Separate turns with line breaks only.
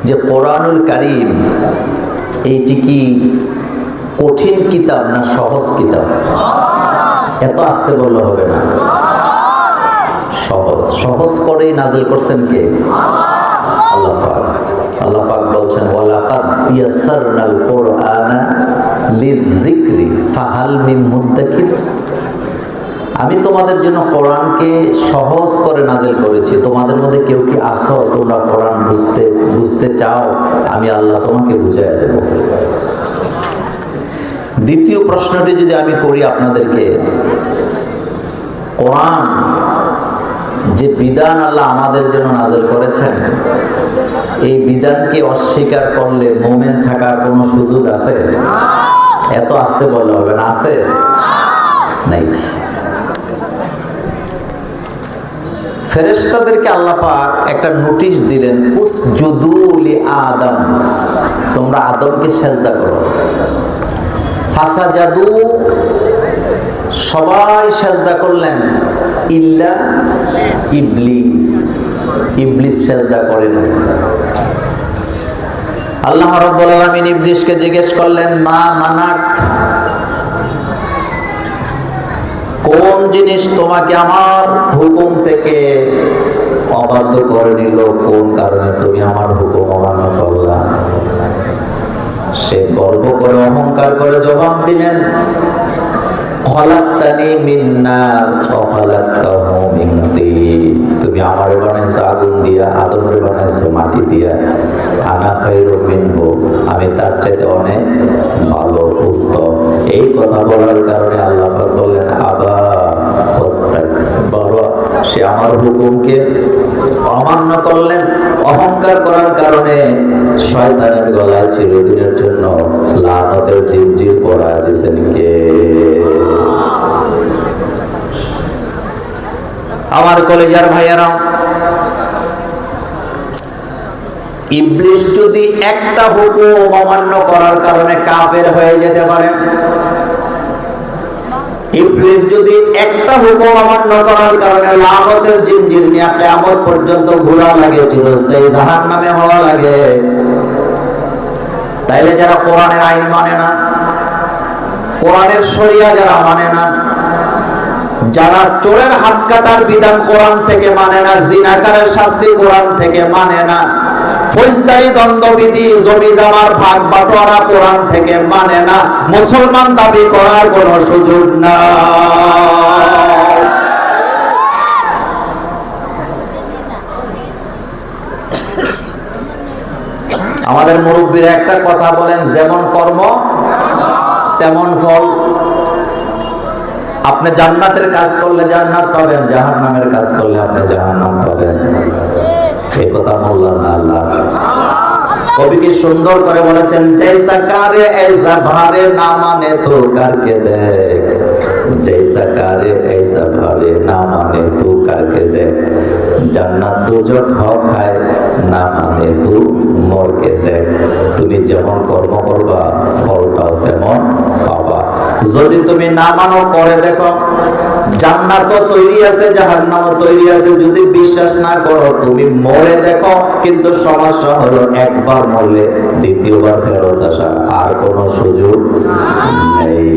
যে কোরআনুল কারীম এইটি কি কঠিন কিতাব না সহজ কিতাব? এত আস্তে বললে হবে না, সহজ। সহজ করেই নাজিল করছেন কে? আল্লাহ পাক। আল্লাহ পাক বলছেন ওয়ালাকাদ ইয়াসসারনাল কুরআনা লিযিকরি ফাহাল মিন মুদ্দাকির। আমি তোমাদের জন্য কোরআনকে সহজ করে নাজিল করেছি। তোমাদের মধ্যে কেউ কি আসো তোমরা কোরআন বুঝতে চাও? আমি আল্লাহ তোমাকে বুঝাইয়া দেব। দ্বিতীয় প্রশ্নটি যদি আমি করি আপনাদেরকে, কোরআন যে বিধান আল্লাহ আমাদের জন্য নাজিল করেছেন, এই বিধানকে অস্বীকার করলে মুমিন থাকার কোনো সুযোগ আছে? এত আস্তে বললে হবে না, আছে? নাই। ফেরেশতাদেরকে আল্লাহ পাক একটা নোটিশ দিলেন, উসজুদু লি আদম, তোমরা আদমকে সেজদা করো। ফাসাজাদু, সবাই সেজদা করলেন, ইল্লা ইবলিস, ইবলিস সেজদা করে না। আল্লাহ রাব্বুল আলামিন ইবলিসকে জিজ্ঞেস করলেন, মা মানাক, কোন জিনিস তোমাকে আমার হুকুম থেকে অবাধ্য করে নিল? কোন কারণে তুমি আমার হুকুম অমান্য করলা? সে গর্ব করে অহংকার করে জবাব দিলেন, খলাকতানি মিন নার ওয়া খলাকতাহু মিন তিন। তুমি আমারে বানাইছো আগুন দিয়া, আদমরে বানাইছো মাটি দিয়া। আনা খায়রুম মিনহু, আমি তার চাইতে অনেক ভালো, উত্তম। এই কথা বলার কারণে আল্লাহ পাক বললেন আবা ওয়াস্তাকবারা, সে আমার হুকুমকে অমান্য করলেন। অহংকার করার কারণে শয়তানের গলায় চিরদিনের জন্য লানতের জিনজির পরায় দিয়েছেন কে? আমার কলেজার ভাইয়ারা, ইবলিস যদি একটা হুকুম অমান্য করার কারণে কাফের হয়ে যেতে পারে, ইবলিস যদি একটা হুকুম অমান্য করার কারণে লানতের জিনজির নিয়ে কিয়ামত পর্যন্ত ঘোরা লাগে, চিরস্থায়ী জাহান্নামে হওয়া লাগে, তাইলে যারা কোরআনের আইন মানে না, কোরআনের শরিয়া যারা মানে না, যারা চোরের হাত কাটার বিধান কোরআন থেকে মানে না, জিনাকারের শাস্তি কোরআন থেকে মানে না, ফৌজদারি দণ্ডবিধি জমি জমার ভাগ বাটোয়ারা কোরআন থেকে মানে না, মুসলমান দাবি করার কোনো সুযোগ নাই। আমাদের মুরব্বীরা একটা কথা বলেন, যেমন কর্ম তেমন ফল। আপনি জান্নাতের কাজ করলে জান্নাত পাবেন, জাহান্নামের কাজ করলে আপনি জাহান্নাম পাবেন। এই কথা বললেন না আল্লাহ। কবি কি সুন্দর করে বলেছেন, জৈসা কারে ऐसा ভারে না মানে তো কারকে দেখ, জৈসা কারে ऐसा ভারে না মানে তো কারকে দেখ, জান্নাত দুজক হক হয় না মানে তু মরকে দেখ। তুমি যেমন কর্ম করবা ফলটাও তেমন পাবা। যদি তুমি না মানো, করে দেখো, জান্নাত তৈরি আছে, জাহান্নামও তৈরি আছে। যদি বিশ্বাস না করো, তুমি মরে দেখো। কিন্তু সমস্যা হলো, একবার মরলে দ্বিতীয়বার ফেরত আসার আর কোনো সুযোগ নেই।